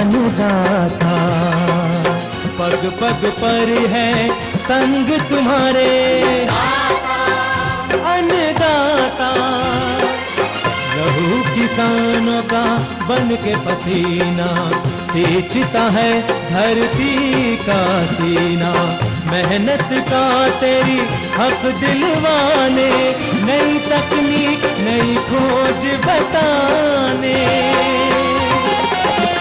अन्नदाता, पग पग पर है संग तुम्हारे अन्नदाता। लहू किसानों का बन के पसीना सींचता है धरती का सीना। मेहनत का तेरी हक दिलवाने, नई तकनीक नई खोज बताने।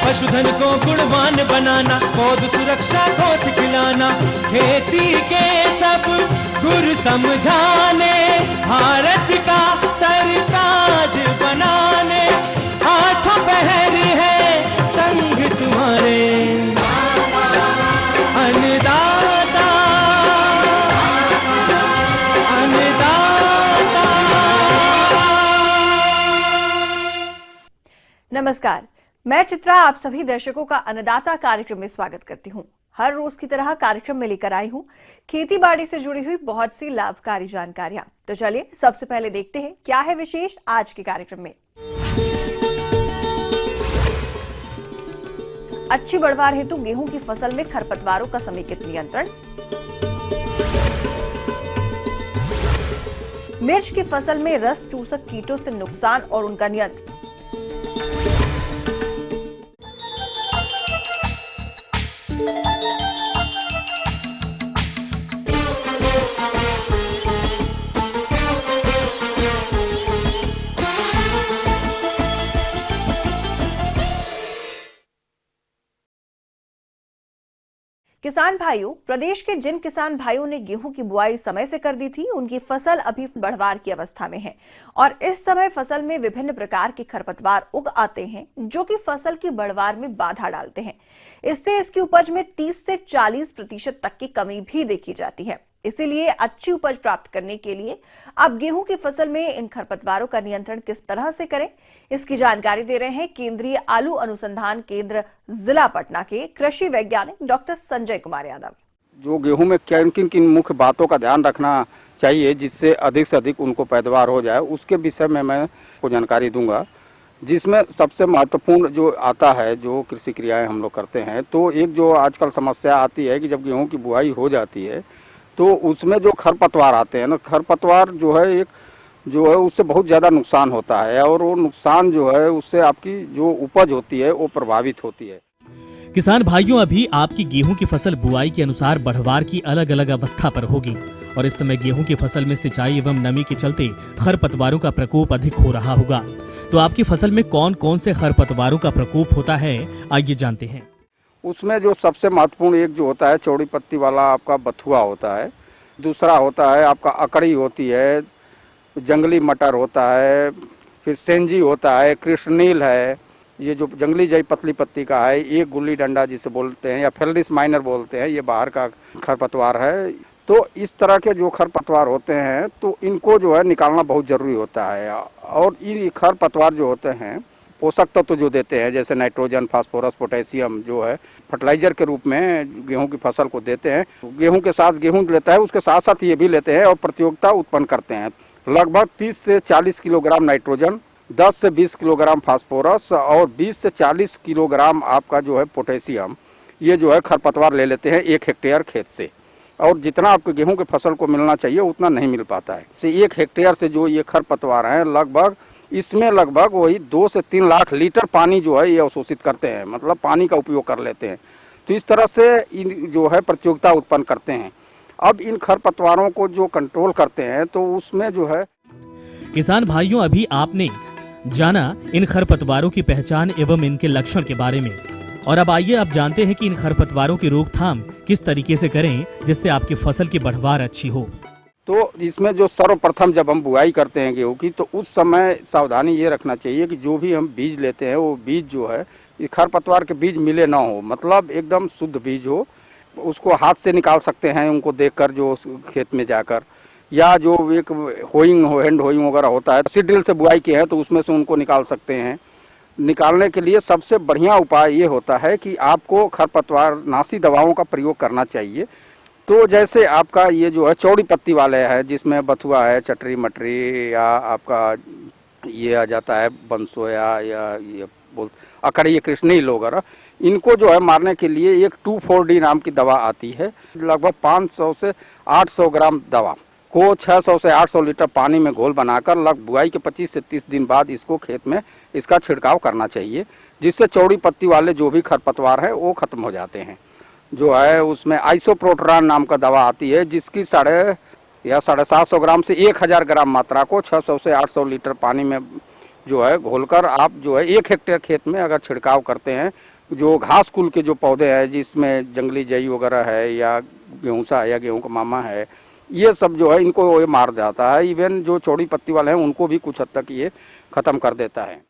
पशुधन को गुणवान बनाना, पौध सुरक्षा को सिखलाना, खेती के सब गुर समझाने, भारत का सरताज बनाने। आठों पहर है संग तुम्हारे अन्नदाता, अन्नदाता। नमस्कार, मैं चित्रा आप सभी दर्शकों का अन्नदाता कार्यक्रम में स्वागत करती हूं। हर रोज की तरह कार्यक्रम में लेकर आई हूं खेती बाड़ी से जुड़ी हुई बहुत सी लाभकारी जानकारियां। तो चलिए सबसे पहले देखते हैं क्या है विशेष आज के कार्यक्रम में। अच्छी बढ़वार हेतु गेहूं की फसल में खरपतवारों का समेकित नियंत्रण। मिर्च की फसल में रस चूसक कीटों से नुकसान और उनका नियंत्रण। किसान भाइयों, प्रदेश के जिन किसान भाइयों ने गेहूं की बुआई समय से कर दी थी, उनकी फसल अभी बढ़वार की अवस्था में है और इस समय फसल में विभिन्न प्रकार के खरपतवार उग आते हैं जो कि फसल की बढ़वार में बाधा डालते हैं। इससे इसकी उपज में 30 से 40% तक की कमी भी देखी जाती है। इसीलिए अच्छी उपज प्राप्त करने के लिए अब गेहूं की फसल में इन खरपतवारों का नियंत्रण किस तरह से करें, इसकी जानकारी दे रहे हैं केंद्रीय आलू अनुसंधान केंद्र जिला पटना के कृषि वैज्ञानिक डॉक्टर संजय कुमार यादव। जो गेहूं में किन किन मुख्य बातों का ध्यान रखना चाहिए जिससे अधिक से अधिक उनको पैदावार हो जाए, उसके विषय में मैं को जानकारी दूंगा। जिसमें सबसे महत्वपूर्ण जो आता है, जो कृषि क्रियाएं हम लोग करते हैं, तो एक जो आजकल समस्या आती है कि जब गेहूं की बुआई हो जाती है तो उसमें जो खरपतवार आते हैं ना, खरपतवार जो है एक जो है उससे बहुत ज़्यादा नुकसान होता है और वो नुकसान जो है उससे आपकी जो उपज होती है वो प्रभावित होती है। किसान भाइयों, अभी आपकी गेहूं की फसल बुआई के अनुसार बढ़वार की अलग अलग अवस्था पर होगी और इस समय गेहूं की फसल में सिंचाई एवं नमी के चलते खरपतवारों का प्रकोप अधिक हो रहा होगा। तो आपकी फसल में कौन कौन से खरपतवारों का प्रकोप होता है, आइए जानते हैं। उसमें जो सबसे महत्वपूर्ण एक जो होता है चौड़ी पत्ती वाला आपका बथुआ होता है, दूसरा होता है आपका अकड़ी होती है, जंगली मटर होता है, फिर सेंजी होता है, कृष्णनील है, ये जो जंगली जई पतली पत्ती का है, एक गुल्ली डंडा जिसे बोलते हैं या फेल्डिस माइनर बोलते हैं, ये बाहर का खरपतवार है। तो इस तरह के जो खरपतवार होते हैं तो इनको जो है निकालना बहुत जरूरी होता है। और ये खरपतवार जो होते हैं पोषक तत्व जो देते हैं, जैसे नाइट्रोजन, फास्फोरस, पोटेशियम जो है फर्टिलाइजर के रूप में गेहूं की फसल को देते हैं। गेहूं के साथ गेहूं लेता है, उसके साथ साथ ये भी लेते हैं और प्रतियोगिता उत्पन्न करते हैं। लगभग 30 से 40 किलोग्राम नाइट्रोजन, 10 से 20 किलोग्राम फास्फोरस और 20 से 40 किलोग्राम आपका जो है पोटेशियम, ये जो है खरपतवार ले लेते हैं 1 हेक्टेयर खेत से। और जितना आपको गेहूं के फसल को मिलना चाहिए उतना नहीं मिल पाता है। 1 हेक्टेयर से जो ये खरपतवार हैं लगभग इसमें लगभग वही 2 से 3 लाख लीटर पानी जो है ये अवशोषित करते हैं, मतलब पानी का उपयोग कर लेते हैं। तो इस तरह से इन जो है प्रतियोगिता उत्पन्न करते हैं। अब इन खरपतवारों को जो कंट्रोल करते हैं तो उसमें जो है किसान भाइयों, अभी आपने जाना इन खरपतवारों की पहचान एवं इनके लक्षण के बारे में, और अब आइए आप जानते हैं कि इन खरपतवारों की रोकथाम किस तरीके से करें जिससे आपकी फसल की बढ़वार अच्छी हो। तो इसमें जो सर्वप्रथम जब हम बुआई करते हैं गेहूं की, तो उस समय सावधानी ये रखना चाहिए कि जो भी हम बीज लेते हैं वो बीज जो है खरपतवार के बीज मिले ना हो, मतलब एकदम शुद्ध बीज हो। उसको हाथ से निकाल सकते हैं उनको देखकर जो खेत में जाकर, या जो एक होइंग हैंड होइंग वगैरह होता है, सीड ड्रिल से बुआई की है तो उसमें से उनको निकाल सकते हैं। निकालने के लिए सबसे बढ़िया उपाय ये होता है कि आपको खरपतवार नाशी दवाओं का प्रयोग करना चाहिए। तो जैसे आपका ये जो है चौड़ी पत्ती वाले है जिसमें बथुआ है, चटरी मटरी, या आपका ये आ जाता है बंसोया, या ये बोल अकड़ी, कृष्णनील वगैरह, इनको जो है मारने के लिए एक 2,4-D नाम की दवा आती है। लगभग 500 से 800 ग्राम दवा को 600 से 800 लीटर पानी में घोल बनाकर लगभग बुआई के 25 से 30 दिन बाद इसको खेत में इसका छिड़काव करना चाहिए, जिससे चौड़ी पत्ती वाले जो भी खरपतवार है वो खत्म हो जाते हैं। जो है उसमें आइसोप्रोटरान नाम का दवा आती है, जिसकी 750 ग्राम से 1000 ग्राम मात्रा को 600 से 800 लीटर पानी में जो है घोलकर आप जो है 1 हेक्टेयर खेत में अगर छिड़काव करते हैं, जो घास कुल के जो पौधे हैं जिसमें जंगली जई वगैरह है या गेहूँसा है या गेहूँ का मामा है, ये सब जो है इनको ये मार जाता है। इवन जो चौड़ी पत्ती वाले हैं उनको भी कुछ हद तक ये खत्म कर देता है।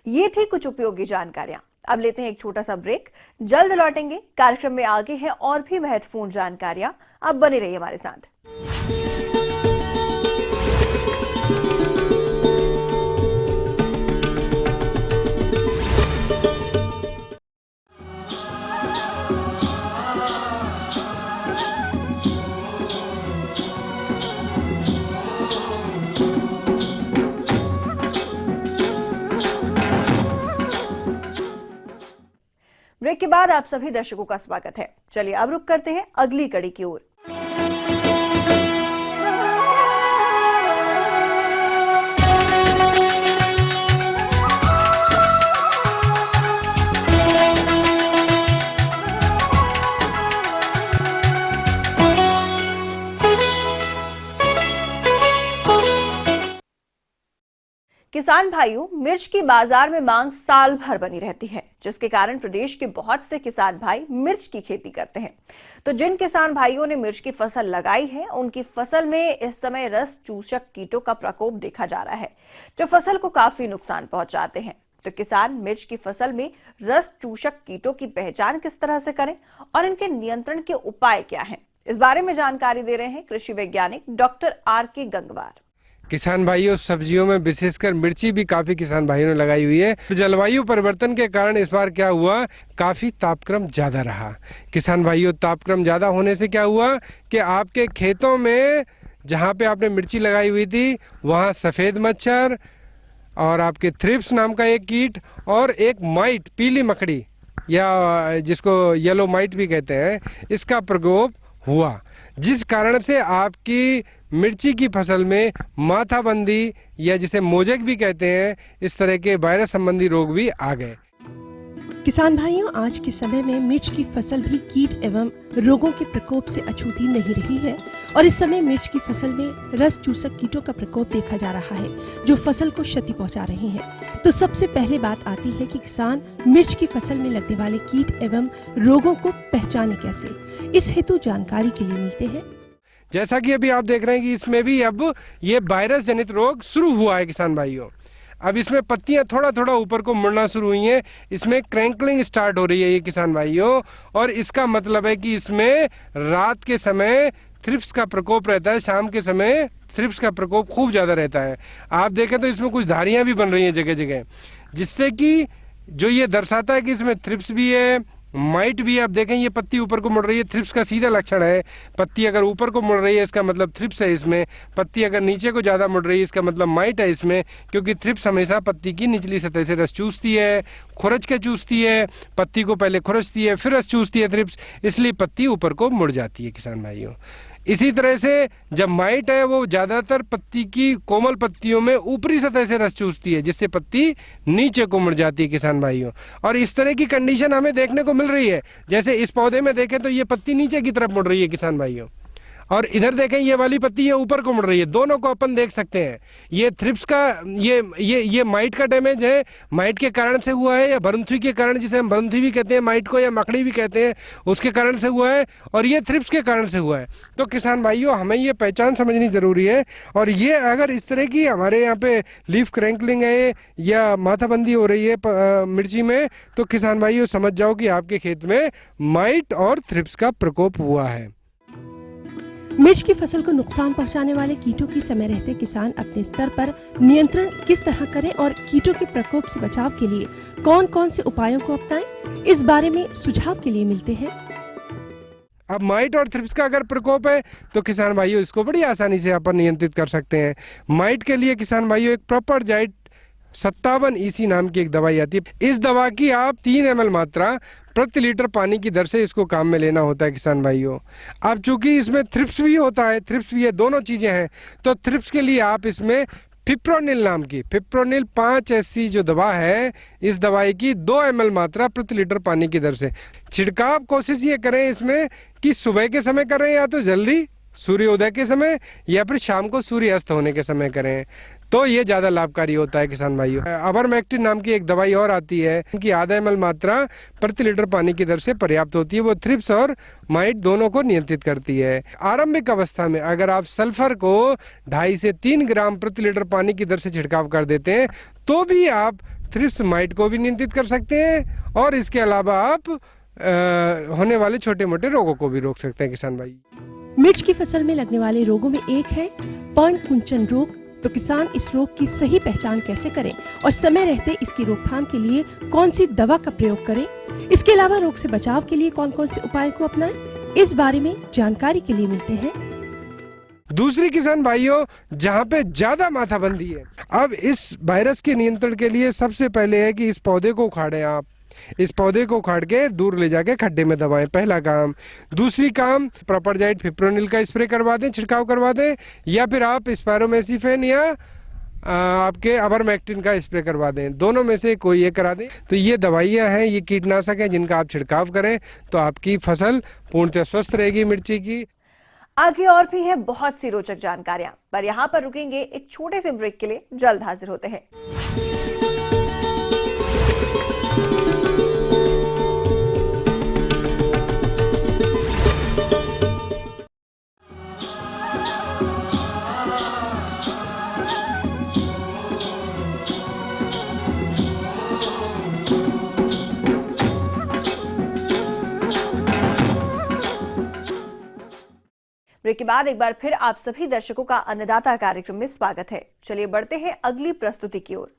ये थी कुछ उपयोगी जानकारियां। अब लेते हैं एक छोटा सा ब्रेक, जल्द लौटेंगे। कार्यक्रम में आगे हैं और भी महत्वपूर्ण जानकारियां, अब बने रहिए हमारे साथ। ब्रेक के बाद आप सभी दर्शकों का स्वागत है। चलिए अब रुक करते हैं अगली कड़ी की ओर। किसान भाइयों, मिर्च की बाजार में मांग साल भर बनी रहती है, जिसके कारण प्रदेश के बहुत से किसान भाई मिर्च की खेती करते हैं। तो जिन किसान भाइयों ने मिर्च की फसल लगाई है, उनकी फसल में इस समय रस चूसक कीटों का प्रकोप देखा जा रहा है, जो फसल को काफी नुकसान पहुंचाते हैं। तो किसान मिर्च की फसल में रस चूसक कीटों की पहचान किस तरह से करें और इनके नियंत्रण के उपाय क्या हैं, इस बारे में जानकारी दे रहे हैं कृषि वैज्ञानिक डॉक्टर R.K. गंगवार। किसान भाइयों, सब्जियों में विशेषकर मिर्ची भी काफी किसान भाइयों ने लगाई हुई है। जलवायु परिवर्तन के कारण इस बार क्या हुआ, काफी तापक्रम ज्यादा रहा। किसान भाइयों, तापक्रम ज्यादा होने से क्या हुआ कि आपके खेतों में जहाँ पे आपने मिर्ची लगाई हुई थी वहाँ सफेद मच्छर और आपके थ्रिप्स नाम का एक कीट और एक माइट, पीली मकड़ी या जिसको येलो माइट भी कहते हैं, इसका प्रकोप हुआ, जिस कारण से आपकी मिर्ची की फसल में माथाबंदी या जिसे मोजेक भी कहते हैं, इस तरह के वायरस संबंधी रोग भी आ गए। किसान भाइयों, आज के समय में मिर्च की फसल भी कीट एवं रोगों के प्रकोप से अछूती नहीं रही है और इस समय मिर्च की फसल में रस चूसक कीटों का प्रकोप देखा जा रहा है, जो फसल को क्षति पहुंचा रहे हैं। तो सबसे पहले बात आती है कि किसान मिर्च की फसल में लगने वाले कीट एवं रोगों को पहचाने कैसे। इस हेतु जानकारी के लिए मिलते हैं। जैसा कि अभी आप देख रहे हैं कि इसमें भी अब ये वायरस जनित रोग शुरू हुआ है किसान भाइयों। अब इसमें पत्तियां थोड़ा थोड़ा ऊपर को मुड़ना शुरू हुई हैं, इसमें क्रैंकलिंग स्टार्ट हो रही है ये किसान भाइयों, और इसका मतलब है कि इसमें रात के समय थ्रिप्स का प्रकोप रहता है, शाम के समय थ्रिप्स का प्रकोप खूब ज़्यादा रहता है। आप देखें तो इसमें कुछ धारियाँ भी बन रही हैं जगह जगह, जिससे कि जो ये दर्शाता है कि इसमें थ्रिप्स भी है, माइट भी है। आप देखें ये पत्ती ऊपर को मुड़ रही है, थ्रिप्स का सीधा लक्षण है। पत्ती अगर ऊपर को मुड़ रही है इसका मतलब थ्रिप्स है इसमें, पत्ती अगर नीचे को ज़्यादा मुड़ रही है इसका मतलब माइट है इसमें, क्योंकि थ्रिप्स हमेशा पत्ती की निचली सतह से रस चूसती है, खुरच के चूसती है, पत्ती को पहले खुरचती है फिर रस चूसती है थ्रिप्स, इसलिए पत्ती ऊपर को मुड़ जाती है किसान भाइयों। इसी तरह से जब माइट है वो ज़्यादातर पत्ती की कोमल पत्तियों में ऊपरी सतह से रस चूसती है, जिससे पत्ती नीचे को मुड़ जाती है किसान भाइयों। और इस तरह की कंडीशन हमें देखने को मिल रही है। जैसे इस पौधे में देखें तो ये पत्ती नीचे की तरफ मुड़ रही है किसान भाइयों, और इधर देखें ये वाली पत्ती ये ऊपर को मुड़ रही है। दोनों को अपन देख सकते हैं। ये थ्रिप्स का ये माइट का डैमेज है, माइट के कारण से हुआ है, या भरुंथी के कारण, जिसे हम भरुंथी भी कहते हैं माइट को, या मकड़ी भी कहते हैं, उसके कारण से हुआ है, और ये थ्रिप्स के कारण से हुआ है। तो किसान भाइयों, हमें ये पहचान समझनी ज़रूरी है। और ये अगर इस तरह की हमारे यहाँ पे लीफ क्रैंकलिंग है या माथाबंदी हो रही है मिर्ची में, तो किसान भाइयों समझ जाओ कि आपके खेत में माइट और थ्रिप्स का प्रकोप हुआ है। मिर्च की फसल को नुकसान पहुंचाने वाले कीटों की समय रहते किसान अपने स्तर पर नियंत्रण किस तरह करें और कीटों के प्रकोप से बचाव के लिए कौन कौन से उपायों को अपनाएं, इस बारे में सुझाव के लिए मिलते हैं। अब माइट और थ्रिप्स का अगर प्रकोप है तो किसान भाइयों इसको बड़ी आसानी से अपन नियंत्रित कर सकते हैं। माइट के लिए किसान भाइयों एक प्रॉपर जाइट 57 EC नाम की एक दवाई आती है। इस दवा की आप 3 ml मात्रा प्रति लीटर पानी की दर से इसको काम में लेना होता है किसान भाइयों। अब चूंकि इसमें थ्रिप्स भी होता है, थ्रिप्स भी है, दोनों चीजें हैं, तो थ्रिप्स के लिए आप इसमें फिप्रोनिल नाम की फिप्रोनिल 5 SC जो दवा है, इस दवाई की 2 ml मात्रा प्रति लीटर पानी की दर से छिड़काव कोशिश ये करें इसमें कि सुबह के समय करें या तो जल्दी सूर्योदय के समय या फिर शाम को सूर्य अस्त होने के समय करें, तो ये ज़्यादा लाभकारी होता है किसान भाइयों। अबरमेक्टिन नाम की एक दवाई और आती है, इनकी आधा ml मात्रा प्रति लीटर पानी की दर से पर्याप्त होती है। वो थ्रिप्स और माइट दोनों को नियंत्रित करती है। आरंभिक अवस्था में अगर आप सल्फर को 2.5 से 3 ग्राम प्रति लीटर पानी की दर से छिड़काव कर देते हैं तो भी आप थ्रिप्स माइट को भी नियंत्रित कर सकते हैं और इसके अलावा आप होने वाले छोटे मोटे रोगों को भी रोक सकते हैं किसान भाई। मिर्च की फसल में लगने वाले रोगों में एक है पर्ण कुंचन रोग। तो किसान इस रोग की सही पहचान कैसे करें और समय रहते इसकी रोकथाम के लिए कौन सी दवा का प्रयोग करें, इसके अलावा रोग से बचाव के लिए कौन कौन से उपाय को अपनाएं, इस बारे में जानकारी के लिए मिलते हैं दूसरी किसान भाइयों जहाँ पे ज्यादा माथाबंदी है। अब इस वायरस के नियंत्रण के लिए सबसे पहले है कि इस पौधे को उखाड़ें। आप इस पौधे को उखाड़ के दूर ले जाके खड्डे में दबाएं, पहला काम। दूसरी काम, प्रोपरजाइट फिप्रोनिल का स्प्रे करवा दें, छिड़काव करवा दें, या फिर आप स्पायरोमेसिफेन या आपके अबरमेक्टिन का स्प्रे करवा दें, दोनों में से कोई एक करा दें। तो ये दवाइयाँ हैं, ये कीटनाशक हैं जिनका आप छिड़काव करें तो आपकी फसल पूर्णतः स्वस्थ रहेगी मिर्ची की। आगे और भी है बहुत सी रोचक जानकारियां, पर यहाँ पर रुकेंगे एक छोटे से ब्रेक के लिए। जल्द हाजिर होते हैं। ब्रेक के बाद एक बार फिर आप सभी दर्शकों का अन्नदाता कार्यक्रम में स्वागत है। चलिए बढ़ते हैं अगली प्रस्तुति की ओर।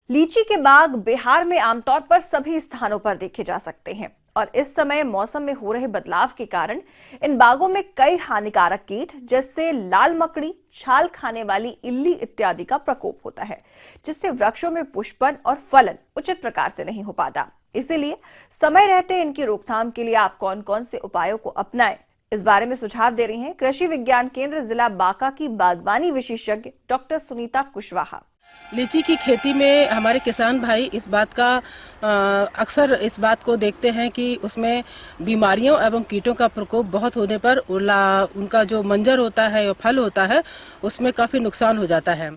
लीची के बाग बिहार में आमतौर पर सभी स्थानों पर देखे जा सकते हैं और इस समय मौसम में हो रहे बदलाव के कारण इन बागों में कई हानिकारक कीट जैसे लाल मकड़ी, छाल खाने वाली इल्ली इत्यादि का प्रकोप होता है, जिससे वृक्षों में पुष्पन और फलन उचित प्रकार से नहीं हो पाता। इसीलिए समय रहते इनकी रोकथाम के लिए आप कौन कौन से उपायों को अपनाएं, इस बारे में सुझाव दे रही हैं कृषि विज्ञान केंद्र जिला बांका की बागवानी विशेषज्ञ डॉक्टर सुनीता कुशवाहा। लीची की खेती में हमारे किसान भाई इस बात का अक्सर इस बात को देखते हैं कि उसमें बीमारियों एवं कीटों का प्रकोप बहुत होने पर उनका जो मंजर होता है या फल होता है उसमें काफी नुकसान हो जाता है।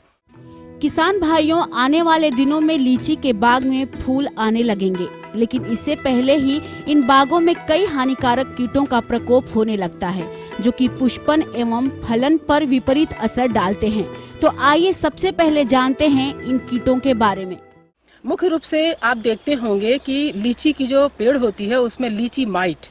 किसान भाइयों, आने वाले दिनों में लीची के बाग में फूल आने लगेंगे, लेकिन इससे पहले ही इन बागों में कई हानिकारक कीटों का प्रकोप होने लगता है जो कि पुष्पन एवं फलन पर विपरीत असर डालते हैं। तो आइए सबसे पहले जानते हैं इन कीटों के बारे में। मुख्य रूप से आप देखते होंगे कि लीची की जो पेड़ होती है उसमें लीची माइट,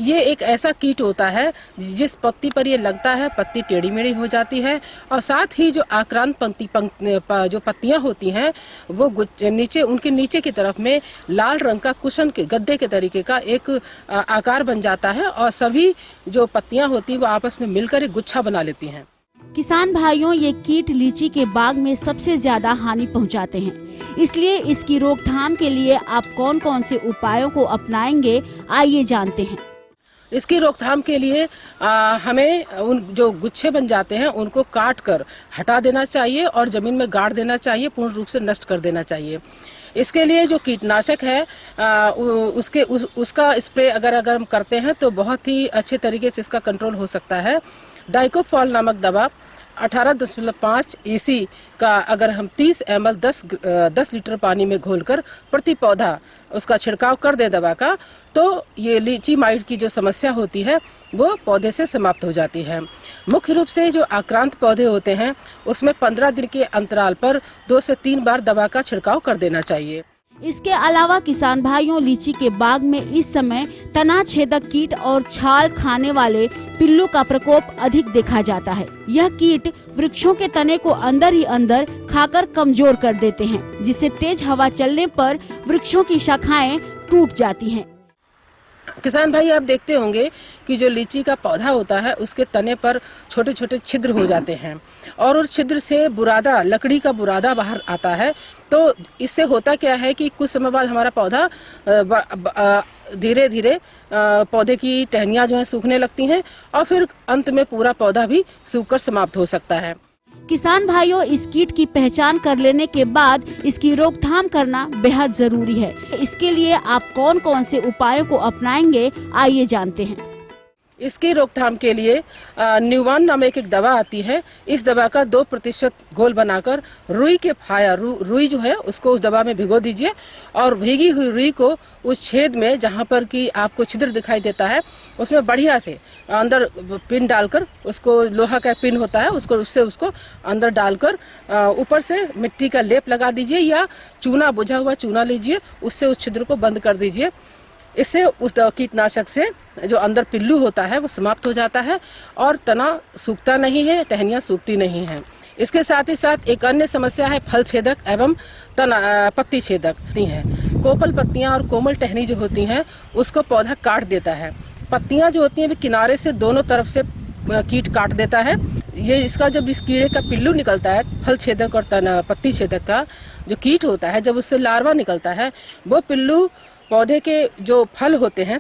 ये एक ऐसा कीट होता है जिस पत्ती पर ये लगता है पत्ती टेढ़ी मेढ़ी हो जाती है और साथ ही जो आक्रांत जो पत्तियां होती हैं वो नीचे उनके नीचे की तरफ में लाल रंग का कुशन के गद्दे के तरीके का एक आकार बन जाता है और सभी जो पत्तियां होती हैं वो आपस में मिलकर एक गुच्छा बना लेती हैं। किसान भाइयों, ये कीट लीची के बाग में सबसे ज्यादा हानि पहुंचाते हैं, इसलिए इसकी रोकथाम के लिए आप कौन कौन से उपायों को अपनाएंगे, आइए जानते हैं। इसकी रोकथाम के लिए हमें उन जो गुच्छे बन जाते हैं उनको काट कर हटा देना चाहिए और जमीन में गाड़ देना चाहिए, पूर्ण रूप से नष्ट कर देना चाहिए। इसके लिए जो कीटनाशक है उसका स्प्रे अगर हम करते हैं तो बहुत ही अच्छे तरीके से इसका कंट्रोल हो सकता है। डाइकोफॉल नामक दवा 18.5 EC का अगर हम 30 ml 10 लीटर पानी में घोलकर प्रति पौधा उसका छिड़काव कर दें दवा का, तो ये लीची माइट की जो समस्या होती है वो पौधे से समाप्त हो जाती है। मुख्य रूप से जो आक्रांत पौधे होते हैं उसमें 15 दिन के अंतराल पर 2 से 3 बार दवा का छिड़काव कर देना चाहिए। इसके अलावा किसान भाइयों, लीची के बाग में इस समय तना छेदक कीट और छाल खाने वाले पिल्लू का प्रकोप अधिक देखा जाता है। यह कीट वृक्षों के तने को अंदर ही अंदर खाकर कमजोर कर देते हैं, जिससे तेज हवा चलने पर वृक्षों की शाखाएं टूट जाती हैं। किसान भाई, आप देखते होंगे कि जो लीची का पौधा होता है उसके तने पर छोटे छोटे छिद्र हो जाते हैं और उस छिद्र से बुरादा, लकड़ी का बुरादा बाहर आता है। तो इससे होता क्या है कि कुछ समय बाद हमारा पौधा धीरे धीरे पौधे की टहनियाँ जो है सूखने लगती हैं और फिर अंत में पूरा पौधा भी सूखकर समाप्त हो सकता है। किसान भाइयों, इस कीट की पहचान कर लेने के बाद इसकी रोकथाम करना बेहद जरूरी है। इसके लिए आप कौन कौन से उपायों को अपनाएंगे, आइए जानते हैं। इसकी रोकथाम के लिए न्यूवान नामक एक दवा आती है। इस दवा का 2% घोल बनाकर रुई के फाया, रुई जो है उसको उस दवा में भिगो दीजिए और भीगी हुई रुई को उस छेद में जहाँ पर कि आपको छिद्र दिखाई देता है उसमें बढ़िया से अंदर पिन डालकर, उसको लोहा का पिन होता है उसको अंदर डालकर ऊपर से मिट्टी का लेप लगा दीजिए या चूना, बुझा हुआ चूना लीजिए, उससे उस छिद्र को बंद कर दीजिए। इससे उस कीटनाशक से जो अंदर पिल्लू होता है वो समाप्त हो जाता है और तना सूखता नहीं है, टहनियाँ सूखती नहीं हैं। इसके साथ ही साथ एक अन्य समस्या है फल छेदक एवं पत्ती छेदक है। कोपल पत्तियां और कोमल टहनी जो होती हैं उसको पौधा काट देता है। पत्तियां जो होती हैं वे किनारे से दोनों तरफ से कीट काट देता है। ये इसका जब इस कीड़े का पिल्लू निकलता है, फल छेदक और पत्ती छेदक का जो कीट होता है, जब उससे लार्वा निकलता है वो पिल्लू पौधे के जो फल होते हैं,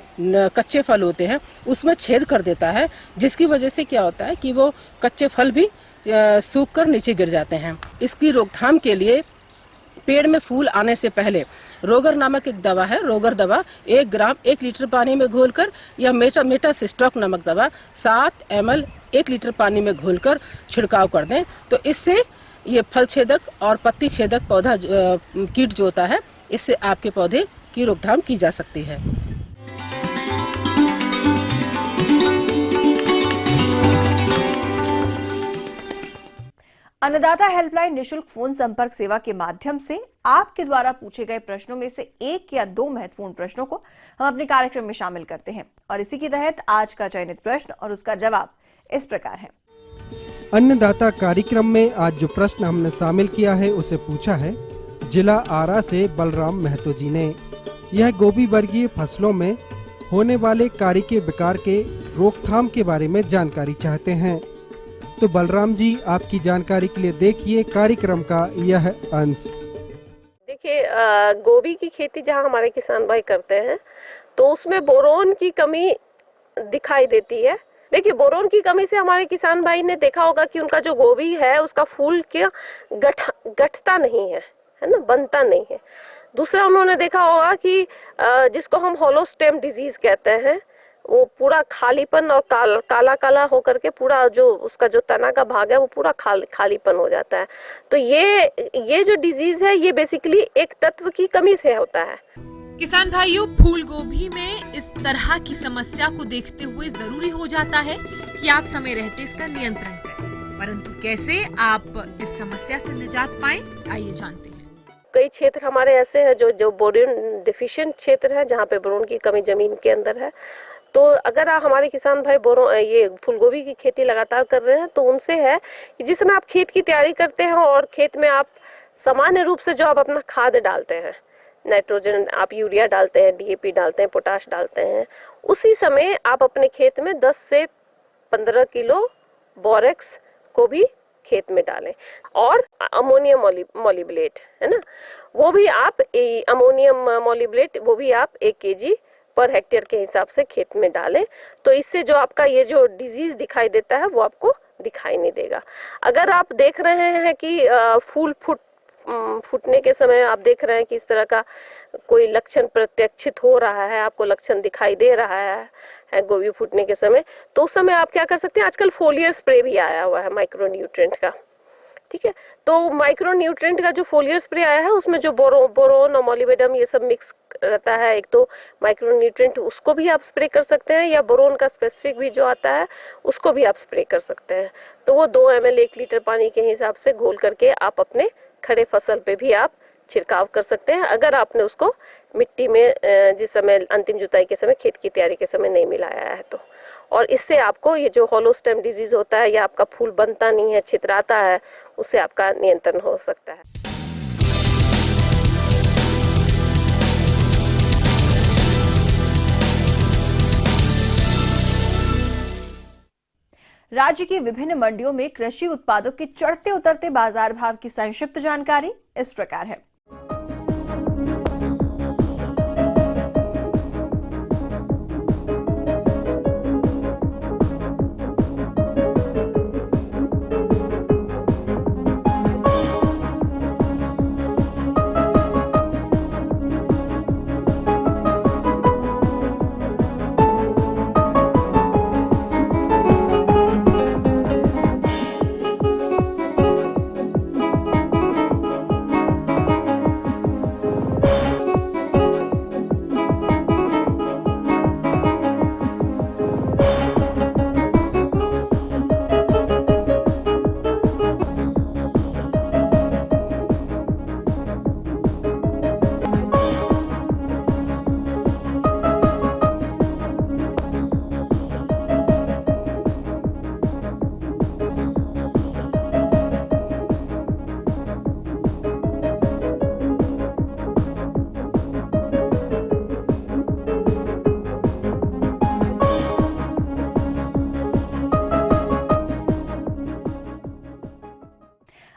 कच्चे फल होते हैं, उसमें छेद कर देता है, जिसकी वजह से क्या होता है कि वो कच्चे फल भी सूख कर नीचे गिर जाते हैं। इसकी रोकथाम के लिए पेड़ में फूल आने से पहले रोगर नामक एक दवा है, रोगर दवा 1 ग्राम 1 लीटर पानी में घोलकर या मेटासिस्टॉक नामक दवा 7 ml 1 लीटर पानी में घोलकर छिड़काव कर दें। तो इससे ये फल छेदक और पत्ती छेदक पौधा कीट जो होता है, इससे आपके पौधे की रोकथाम की जा सकती है। अन्नदाता हेल्पलाइन निशुल्क फोन संपर्क सेवा के माध्यम से आपके द्वारा पूछे गए प्रश्नों में से 1 या 2 महत्वपूर्ण प्रश्नों को हम अपने कार्यक्रम में शामिल करते हैं और इसी के तहत आज का चयनित प्रश्न और उसका जवाब इस प्रकार है। अन्नदाता कार्यक्रम में आज जो प्रश्न हमने शामिल किया है उसे पूछा है जिला आरा से बलराम महतो जी ने। यह गोभी वर्गीय फसलों में होने वाले कारी के विकार के रोकथाम के बारे में जानकारी चाहते हैं। तो बलराम जी, आपकी जानकारी के लिए देखिए कार्यक्रम का यह अंश। देखिए, गोभी की खेती जहां हमारे किसान भाई करते हैं तो उसमें बोरोन की कमी दिखाई देती है। देखिए, बोरोन की कमी से हमारे किसान भाई ने देखा होगा कि उनका जो गोभी है उसका फूल क्या गठता नहीं है ना, बनता नहीं है। दूसरा, उन्होंने देखा होगा कि जिसको हम होलो स्टेम डिजीज कहते हैं, वो पूरा खालीपन और काला काला होकर के पूरा जो उसका जो तना का भाग है वो पूरा खालीपन हो जाता है। तो ये जो डिजीज है ये बेसिकली एक तत्व की कमी से होता है। किसान भाइयों, फूल गोभी में इस तरह की समस्या को देखते हुए जरूरी हो जाता है कि आप समय रहते इसका नियंत्रण करें, परंतु कैसे आप इस समस्या से निजात पाएं, आइए जानते हैं। कई क्षेत्र हमारे ऐसे हैं जो बोरोन डिफिशिएंट क्षेत्र है, जहाँ पे बोरोन की कमी जमीन के अंदर है। तो अगर हमारे किसान भाई ये फूलगोभी की खेती लगातार कर रहे हैं तो उनसे है कि जिस समय आप खेत की तैयारी करते हैं और खेत में आप सामान्य रूप से जो आप अपना खाद डालते हैं, नाइट्रोजन आप यूरिया डालते हैं, डीएपी डालते हैं, पोटाश डालते हैं, उसी समय आप अपने खेत में 10 से 15 किलो बोरेक्स को भी खेत में डालें और अमोनियम मोलिब्लेट है ना, वो भी आप अमोनियम मोलिब्लेट वो भी आप 1 kg पर हेक्टेयर के हिसाब से खेत में डालें। तो इससे जो आपका ये जो डिजीज दिखाई देता है वो आपको दिखाई नहीं देगा। अगर आप देख रहे हैं कि फूल फूटने के समय आप देख रहे हैं कि इस तरह का कोई लक्षण प्रत्यक्षित हो रहा है, आपको लक्षण दिखाई दे रहा है गोभी फूटने के समय, तो उस समय आप क्या कर सकते हैं, आजकल फोलियर स्प्रे भी आया हुआ है माइक्रोन्यूट्रिएंट का, ठीक है। तो माइक्रोन्यूट्रिएंट का जो फोलियर स्प्रे आया है उसमें जो बोरोन और मोलिबेडम ये सब मिक्स रहता है, एक तो माइक्रोन्यूट्रिएंट उसको भी आप स्प्रे कर सकते हैं या बोरोन का स्पेसिफिक भी जो आता है उसको भी आप स्प्रे कर सकते हैं। तो वो 2 ml 1 लीटर पानी के हिसाब से घोल करके आप अपने खड़े फसल पे भी आप छिड़काव कर सकते हैं अगर आपने उसको मिट्टी में जिस समय अंतिम जुताई के समय, खेत की तैयारी के समय नहीं मिलाया है तो। और इससे आपको ये जो हॉलो स्टेम डिजीज होता है या आपका फूल बनता नहीं है, छितराता है, उससे आपका नियंत्रण हो सकता है। राज्य की विभिन्न मंडियों में कृषि उत्पादों के चढ़ते उतरते बाजार भाव की संक्षिप्त जानकारी इस प्रकार है।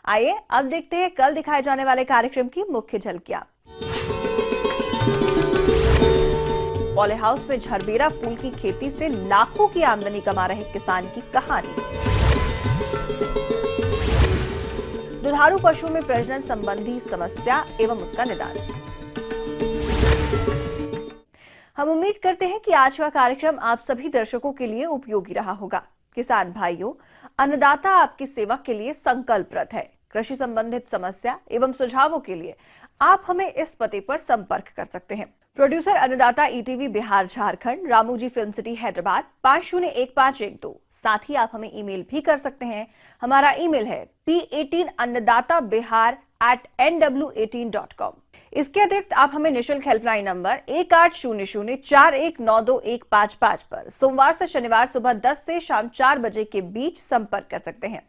आइए अब देखते हैं कल दिखाए जाने वाले कार्यक्रम की मुख्य झलकियां। पॉली हाउस में झरबेरा फूल की खेती से लाखों की आमदनी कमा रहे किसान की कहानी। दुधारू पशु में प्रजनन संबंधी समस्या एवं उसका निदान। हम उम्मीद करते हैं कि आज का कार्यक्रम आप सभी दर्शकों के लिए उपयोगी रहा होगा। किसान भाइयों, अन्नदाता आपकी सेवा के लिए संकल्परत है। कृषि संबंधित समस्या एवं सुझावों के लिए आप हमें इस पते पर संपर्क कर सकते हैं। Producer Annadata ETV Bihar Jharkhand, Ramoji Film City Hyderabad 501512। साथ ही आप हमें ईमेल भी कर सकते हैं। हमारा ईमेल है p18annadatabihar@nw18.com। इसके अतिरिक्त आप हमें निःशुल्क हेल्पलाइन नंबर 180041921555 पर सोमवार से शनिवार सुबह 10 से शाम 4 बजे के बीच संपर्क कर सकते हैं।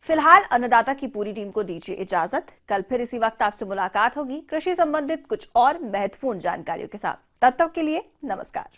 फिलहाल अन्नदाता की पूरी टीम को दीजिए इजाजत। कल फिर इसी वक्त आपसे मुलाकात होगी कृषि संबंधित कुछ और महत्वपूर्ण जानकारियों के साथ। तब तक के लिए नमस्कार।